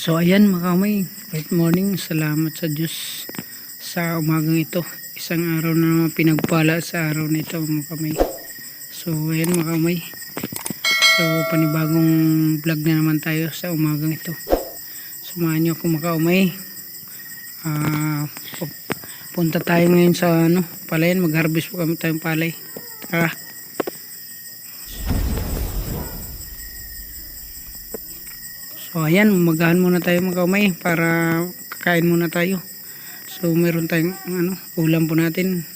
So ayan mga kamay, good morning, salamat sa Diyos sa umagang ito. Isang araw na naman pinagpala sa araw na ito mga kamay. So ayan mga kamay, so panibagong vlog na naman tayo sa umagang ito. Samahan nyo ako mga kamay. Punta tayo ngayon sa palayan, mag-harvest po kami tayong palay. Tara. So ayan, umagahan muna tayo mga kamay para kakain muna tayo. So meron tayong ulam po natin.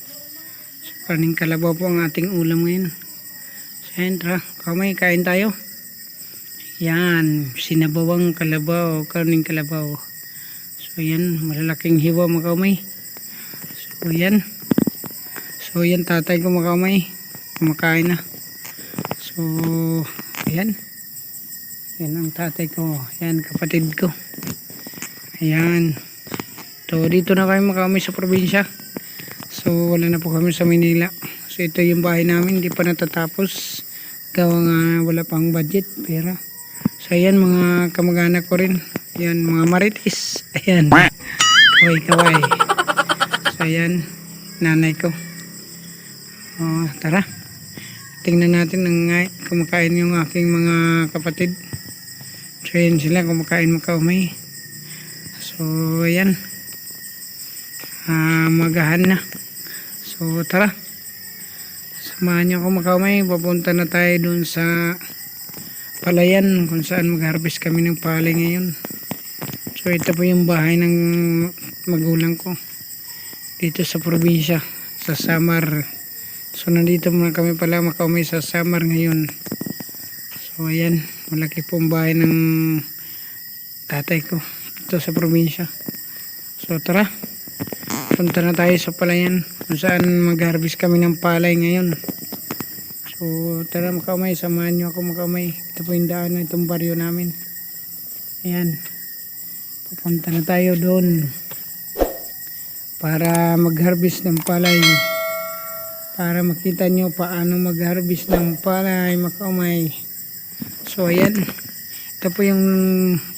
So karning kalabaw po ang ating ulam ngayon. So ayan, tara kamay, kain tayo. Yan, sinabawang kalabaw, karning kalabaw. So ayan, malalaking hiwa mga kamay. So ayan, tatay ko mga kamay, kumakain na. So ayan. Yan ang tatay ko. Yan, kapatid ko. Ayan. So, dito na kami makami sa probinsya. So, wala na po kami sa Manila. So, ito yung bahay namin. Hindi pa natatapos. Gawa nga wala pang budget. Pera. So, ayan, mga kamag-anak ko rin. Ayan, mga marites. Ayan. Kaway-kaway. So, ayan. Nanay ko. Tara. Tingnan natin ang kumakain yung aking mga kapatid. So yan sila kumakain makaumay. So ayan, magahan na. So tara, samahan niyo ako makaumay. Papunta na tayo dun sa palayan kung saan mag-harvest kami ng palay ngayon. So ito po yung bahay ng magulang ko dito sa probinsya, sa Samar. So nandito muna kami pala makaumay sa Samar ngayon. So ayan, malaki pong bahay ng tatay ko dito sa probinsya. So tara, punta na tayo sa palayan kung saan mag-harvest kami ng palay ngayon. So tara makamay, samahan nyo ako makamay. Ito po yung daan na itong baryo namin. Ayan, pupunta na tayo doon para mag-harvest ng palay, para makita nyo paano mag-harvest ng palay makamay. So ayan, ito po yung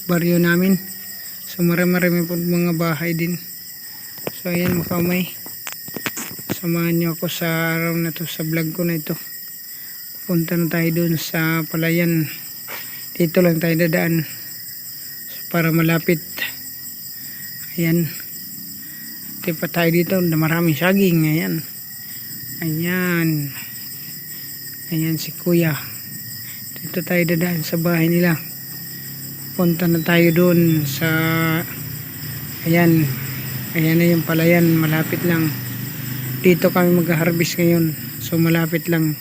baryo namin. So marami po mga bahay din. So ayan mga kamay, samahan nyo ako sa araw na to, sa vlog ko na ito. Punta na tayo dun sa palayan. Dito lang tayo dadaan, so, para malapit. Ayan, ito pa tayo dito na maraming saging. Ayan, ayan si kuya. Dito tayo dadaan sa bahay nila. Punta na tayo doon sa ayan na yung palayan, malapit lang. Dito kami mag-harvest ngayon. So malapit lang,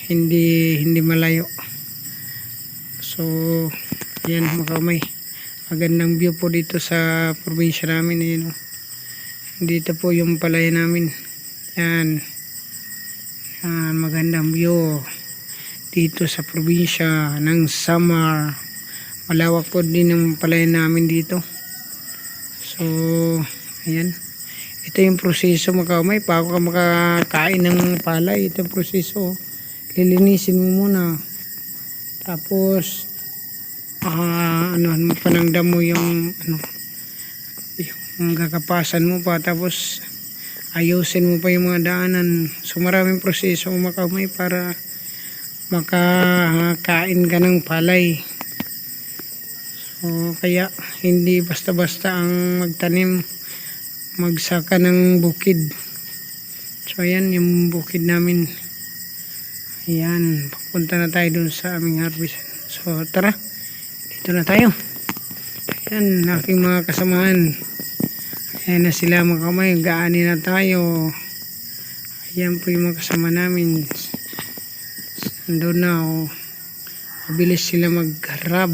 hindi malayo. So ayan mga kamay, magandang view po dito sa probinsya namin. Ayan, dito po yung palayan namin. Yan, magandang view dito sa probinsya ng Samar. Malawak po din ang palayan namin dito. So ayan, ito yung proseso mga kamay. Bago ka makakain ng palay, ito yung proseso. Lilinisin mo muna, tapos panangdam mo yung yung kakapasan mo pa, tapos ayusin mo pa yung mga daanan. So maraming proseso mga kamay para makakain ka ng palay. So kaya hindi basta-basta ang magtanim, magsaka ng bukid. So ayan yung bukid namin. Ayan, papunta na tayo dun sa aming harvest. So tara, dito na tayo. Ayan, aking mga kasamahan. Ayan na sila mga kamay, gaani na tayo. Ayan po yung mga kasama namin. Doon na mabilis sila mag-grab.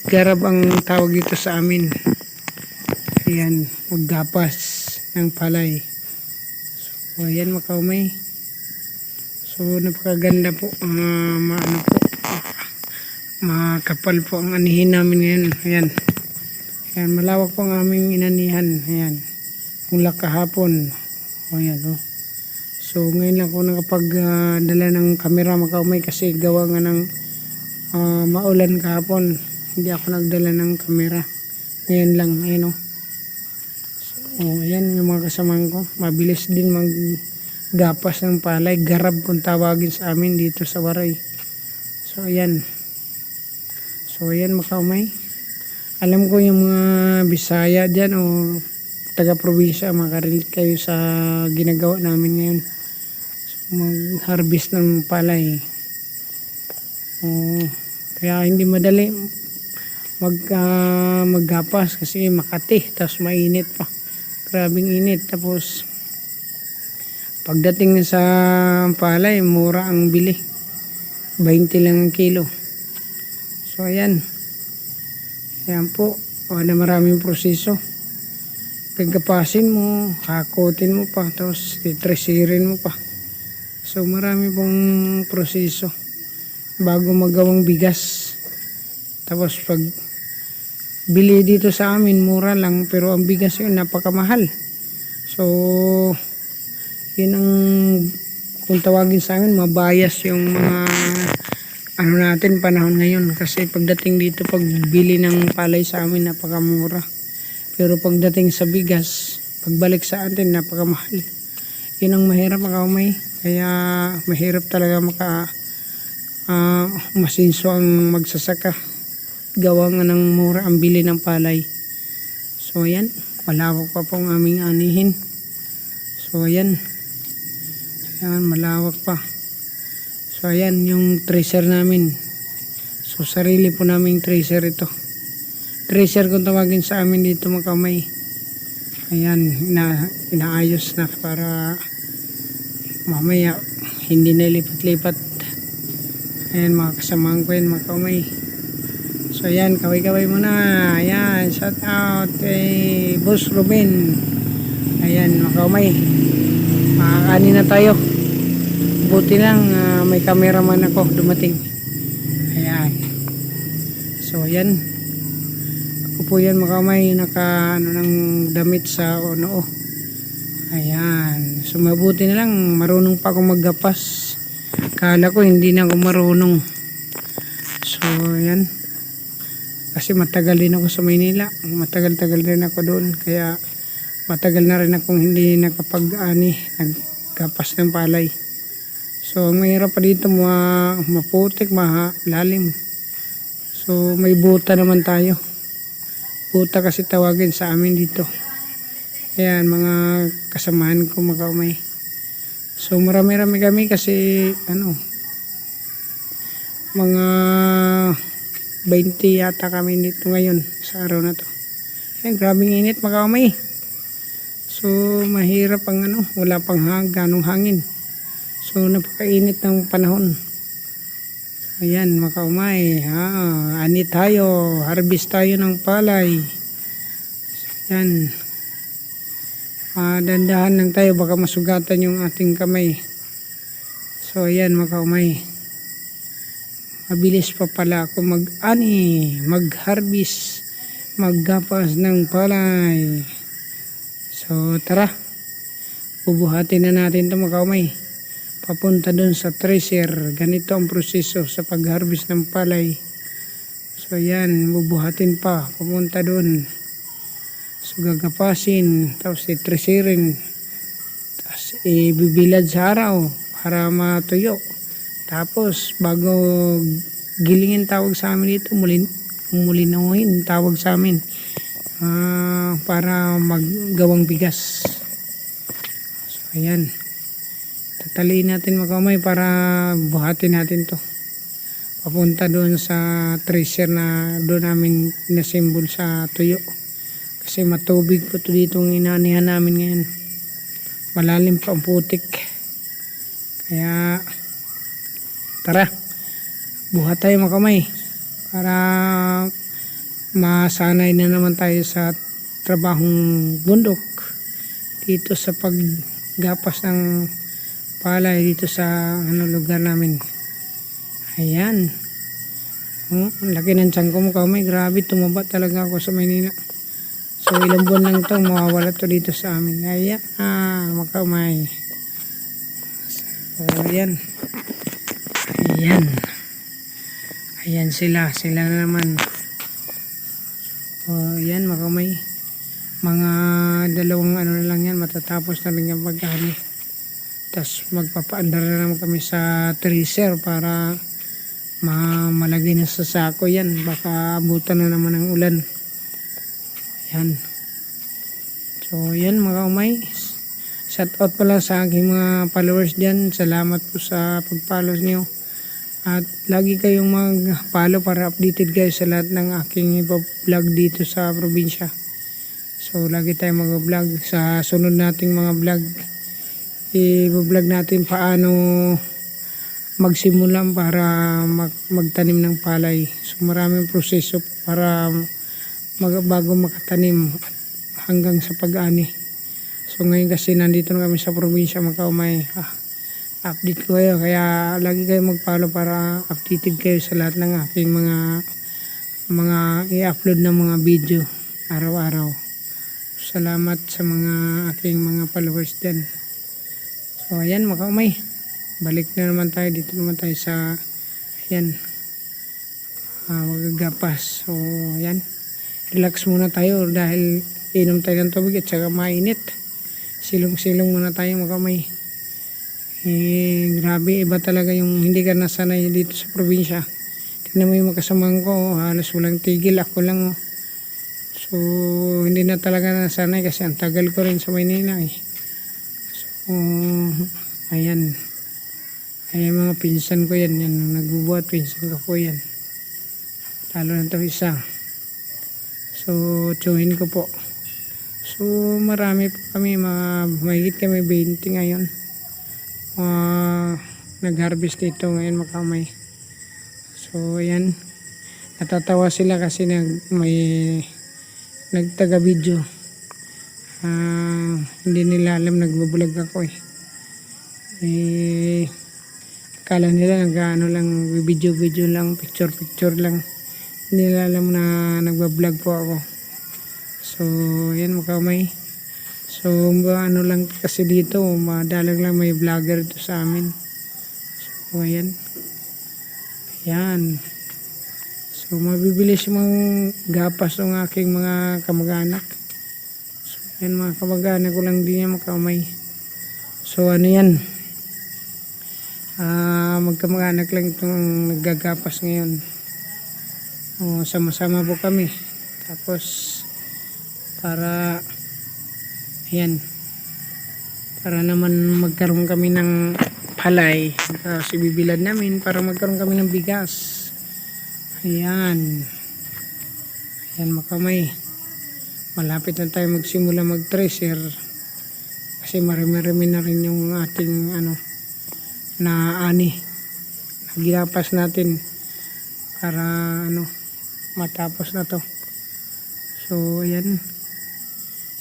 Garab ang tawag dito sa amin. Ayan, maggapas ng palay. So ayan mga kamay. So napakaganda po, makapal po ang anihin namin ngayon. Ayan, ayan, malawak po ang aming inanihan. Ayan, mula kahapon. Ayan, so ngayon lang ako nakapagdala ng camera mga kamay kasi gawa nga ng maulan kahapon. Hindi ako nagdala ng camera. Ngayon lang, ayun o. So, ayan yung mga kasamahan ko. Mabilis din maggapas ng palay. Garab kung tawagin sa amin dito sa Waray. So, ayan. So, ayan mga kaumay. Alam ko yung mga Bisaya dyan o taga-probinsya, makarelate kayo sa ginagawa namin ngayon. So, mag-harvest ng palay. Kaya hindi madali maggapas kasi Makati, tapos mainit pa. Grabing init. Tapos pagdating sa palay, mura ang bili. 20 lang ang kilo. So ayan. Ayan po. Na maraming proseso. Gagapasin mo, hakotin mo pa, tapos titresirin mo pa. So marami pong proseso bago magawang bigas. Tapos pag bili dito sa amin, mura lang, pero ang bigas yun napakamahal. So yun ang kung tawagin sa amin, mabayas yung mga natin panahon ngayon. Kasi pagdating dito, pag bili ng palay sa amin, napakamura. Pero pagdating sa bigas, pagbalik sa atin, napakamahal. Yun ang mahirap mga kaumay. Kaya mahirap talaga masinso ang magsasaka. Gawa nga ng mura ang bili ng palay. So ayan, malawak pa po ang aming anihin. So ayan. Ayan, malawak pa. So ayan, yung tracer namin. So sarili po naming tracer ito. Tracer kung tawagin sa amin dito mga kamay. Ayan, inaayos na para mamaya hindi na lipat-lipat. Ayan mga kasamahan ko yun mga kamay. So ayan, kaway-kaway muna. Ayan, shout out kay Boss Ruben. Ayan mga kamay, makakaani na tayo. Buti lang may cameraman ako dumating. Ayan. So ayan, ako po yan mga kamay, naka ng damit sa noo. Ayan. So mabuti na lang marunong pa akong maggapas. Kala ko hindi na ako marunong. So ayan, kasi matagal din ako sa Maynila. Matagal-tagal din ako doon. Kaya matagal na rin akong hindi nakapag-ani, naggapas ng palay. So ang mahirap pa dito, maputik, malalim. So may buta naman tayo. Buta kasi tawagin sa amin dito. Ayan mga kasamahan ko mga kaumay. So marami-rami kami kasi mga 20 yata kami dito ngayon sa araw na to. Ayan, grabing init mga kaumay. So mahirap ang wala pang ganong hangin. So napakainit ng panahon. Ayan mga kaumay, ani tayo, harvest tayo ng palay. Ayan. Dandahan lang tayo, baka masugatan yung ating kamay. So ayan mga kaumay, mabilis pa pala ako mag-ani, mag-harvest, maggapas ng palay. So tara, bubuhatin na natin ito mga kaumay, papunta dun sa tracer. Ganito ang proseso sa pag-harvest ng palay. So ayan, bubuhatin pa, papunta dun. So gagapasin, tapos itresirin, tapos ibibilad sa araw para matuyo. Tapos bago gilingin, tawag sa amin dito, mulinuhin tawag sa amin, para maggawang bigas. So ayan, tataliin natin mga kamay para buhatin natin to papunta doon sa tracer na doon namin inassemble sa tuyo. Kasi matubig po ito dito ang inanihan namin ngayon. Malalim pa ang putik. Kaya tara, buhat tayo mga kamay para masanay na naman tayo sa trabahong bundok dito sa paggapas ng palay dito sa lugar namin. Ayan. Ang laki ng tiyan ko mga kamay. Grabe, tumaba talaga ako sa Maynila. So ilang buwan lang ito, mawawala ito dito sa amin. Ayan, mga kamay. So ayan. Ayan. Ayan sila na naman. O yan mga kamay. Mga dalawang ano na lang yan, matatapos na rin yung pag-ani. Tapos magpapaandar na naman kami sa tracer para malagay na sa sako yan. Baka abutan na naman ng ulan. Yan. So yan mga kamay. Shout out pala sa aking mga followers dyan. Salamat po sa pag-follow nyo. At lagi kayong mag-follow para updated kayo sa lahat ng aking vlog dito sa probinsya. So lagi tayong mag-vlog sa sunod nating mga vlog. I-vlog natin paano magsimula para magtanim ng palay. So maraming proseso para bago makatanim hanggang sa pag-ani. So ngayon kasi nandito na kami sa probinsya mga kaumay. Update ko kayo, kaya lagi kayo mag-follow para updated kayo sa lahat ng aking mga i-upload na mga video araw-araw. Salamat sa mga aking mga followers dyan. So ayan mga kaumay, balik na naman tayo, dito naman tayo sa ayan, magagapas. So ayan, relax muna tayo dahil inom tayo ng tubig at saka mainit. Silong-silong muna tayo mga kaumay. Grabe, iba talaga yung hindi ka nasanay dito sa probinsya. Tignan mo yung makasamahan ko, halos walang tigil, ako lang. So hindi na talaga nasanay kasi ang tagal ko rin sa Maynila eh. So ayan, mga pinsan ko yan, nagbubuhat, pinsan ko po yan, lalo na ito isa. So tsuhin ko po. So marami po kami, mahigit kami 20 ngayon. Nag-harvest dito ngayon mga kamay. So ayan, natatawa sila kasi may nagtaga video. Hindi nila alam nagbablog ako akala nila nag-ano lang, video lang, picture lang. Hindi nila alam na nagbablog po ako. So ayan mga kamay. So ano lang kasi dito, madalang lang may vlogger dito sa amin. So ayan. So mabibilis yung mga gapas ng aking mga kamag-anak. So ayan, mga kamag-anak ko lang din yan mga kamay. So ano yan, magkamag-anak lang itong naggagapas ngayon. Sama-sama po kami. Tapos para ayan, para naman magkaroon kami ng palay, tapos ibibilad namin para magkaroon kami ng bigas. Ayan mga kamay, malapit na tayo magsimula mag-tracer kasi marami-rami na rin yung ating na ani na ginapas natin para matapos na to. So ayan,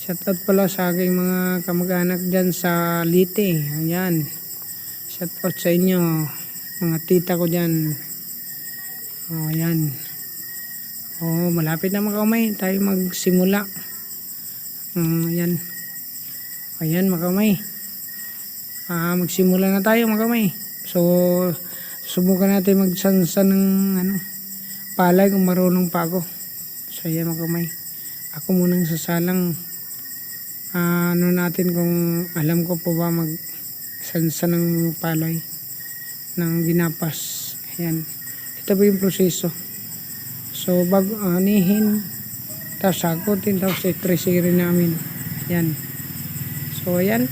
shoutout pala sa aking mga kamag-anak dyan sa Leyte. Ayan, shoutout sa inyo mga tita ko dyan. Ayan, malapit na mga kamay tayo magsimula. Ayan mga kamay, magsimula na tayo mga kamay. So subukan natin magsansan ng palay kung marunong pa ako. So ayan mga kamay, ako munang sasalang natin kung alam ko po ba magsansan ng palay ng ginapas. Ayan, ito po yung proseso. So bago anihin, tapos sakutin, tapos i-tracerin namin. Ayan. So ayan,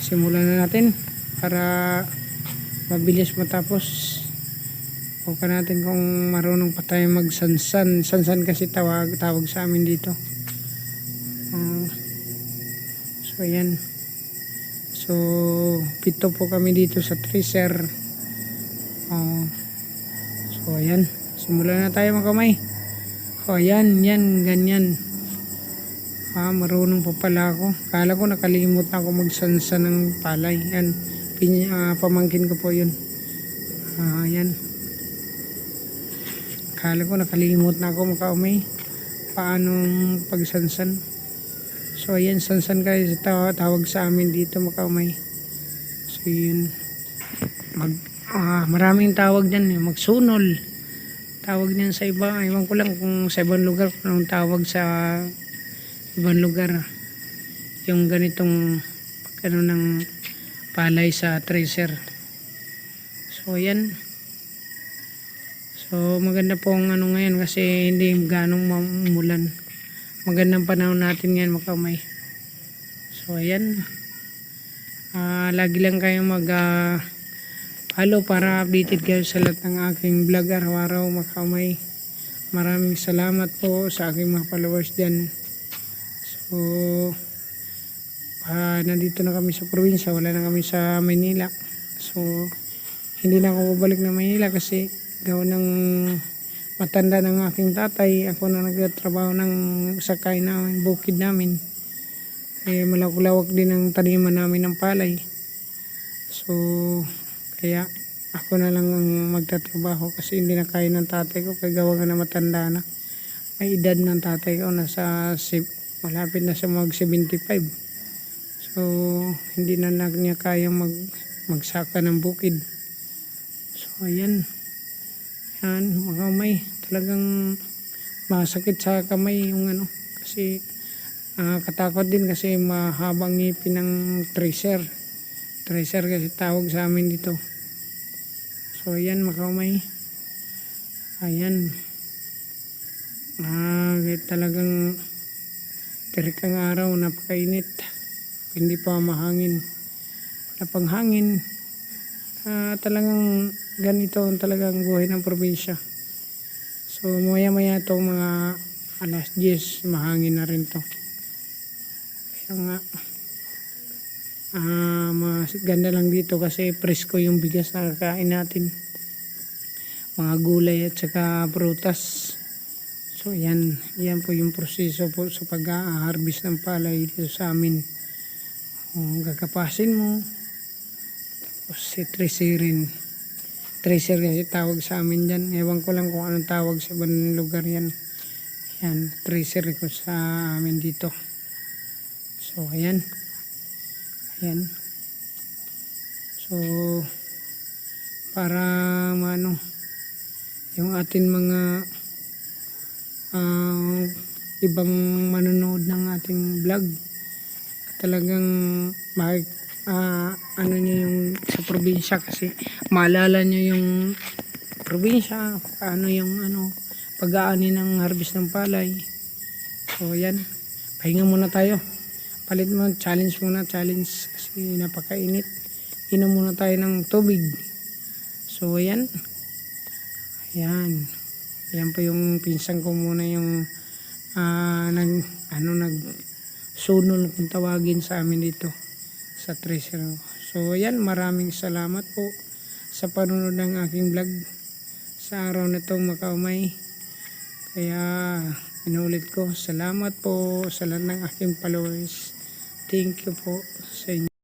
simulan na natin para mabilis matapos. Huwag natin kung marunong pa tayo magsansan. Sansan kasi tawag sa amin dito. So ayan. So 7 po kami dito sa tracer. So ayan, simulan na tayo mga kamay. Ayan, ganyan. Marunong pa pala ako. Kala ko nakalimut na ako magsansan ng palay. Yan, pamangkin ko po yun. Ayan. Kala ko nakalimut na ako mga kamay paano pagsansan. So ayan, sansan kayo sa tawag sa amin dito mga kamay. So yun, maraming tawag dyan, magsunol, tawag niyan sa iba. Ewan ko lang kung sa ibang lugar kung anong tawag sa ibang lugar. Yung ganitong ano ng palay sa tracer. So ayan. So maganda po ang ano ngayon kasi hindi ganong mamulan. Magandang panahon natin ngayon makamay. So ayan. Lagi lang kayong mag follow para updated kayo sa lahat ng aking vlog araw-araw makamay. Maraming salamat po sa aking mga followers dyan. So nandito na kami sa probinsya, wala na kami sa Manila. So hindi na ako babalik na Manila kasi gawa ng matanda ng aking tatay. Ako na nagtatrabaho ng sakay namin, bukid namin. Malawak din ang taniman namin ng palay. So kaya ako na lang ang magtatrabaho kasi hindi na kaya ng tatay ko kaya gawa nga na matanda na. May edad ng tatay ko malapit na sa mag 75. So hindi na niya kayang magsaka ng bukid. So ayan. Yan mga kamay, talagang masakit sa kamay yung ano kasi katakot din kasi mahabang ngipin ng tracer kasi tawag sa amin dito. So ayan mga kamay, ayan talagang tirik ang araw, napakainit, hindi pa mahangin, wala pang hangin. Talagang ganito talagang buhay ng probinsya. So maya maya itong mga alas 10 mahangin na rin to. Kaya nga mas ganda lang dito kasi presko yung bigas na kakain natin, mga gulay at saka prutas. So yan po yung proseso po sa pag-harvest ng palay dito sa amin. Gagapasin mo tapos tracer kasi tawag sa amin dyan. Ewan ko lang kung anong tawag sa ibang lugar yan. Yan, tracer ko sa amin dito. So ayan. So para yung atin mga ibang manonood ng ating vlog talagang ano nyo yung sa probinsya kasi maalala nyo yung probinsya, paano yung pag-aani ng harvest ng palay. So yan, pahinga muna tayo, palit mo challenge kasi napakainit, inom muna tayo ng tubig. So yan po yung pinsan ko muna yung sunol kung tawagin sa amin dito sa tracer. So yan, maraming salamat po sa panunod ng aking vlog sa araw na itong makaumay. Kaya inulit ko, salamat po sa lahat ng aking followers. Thank you po sa inyo.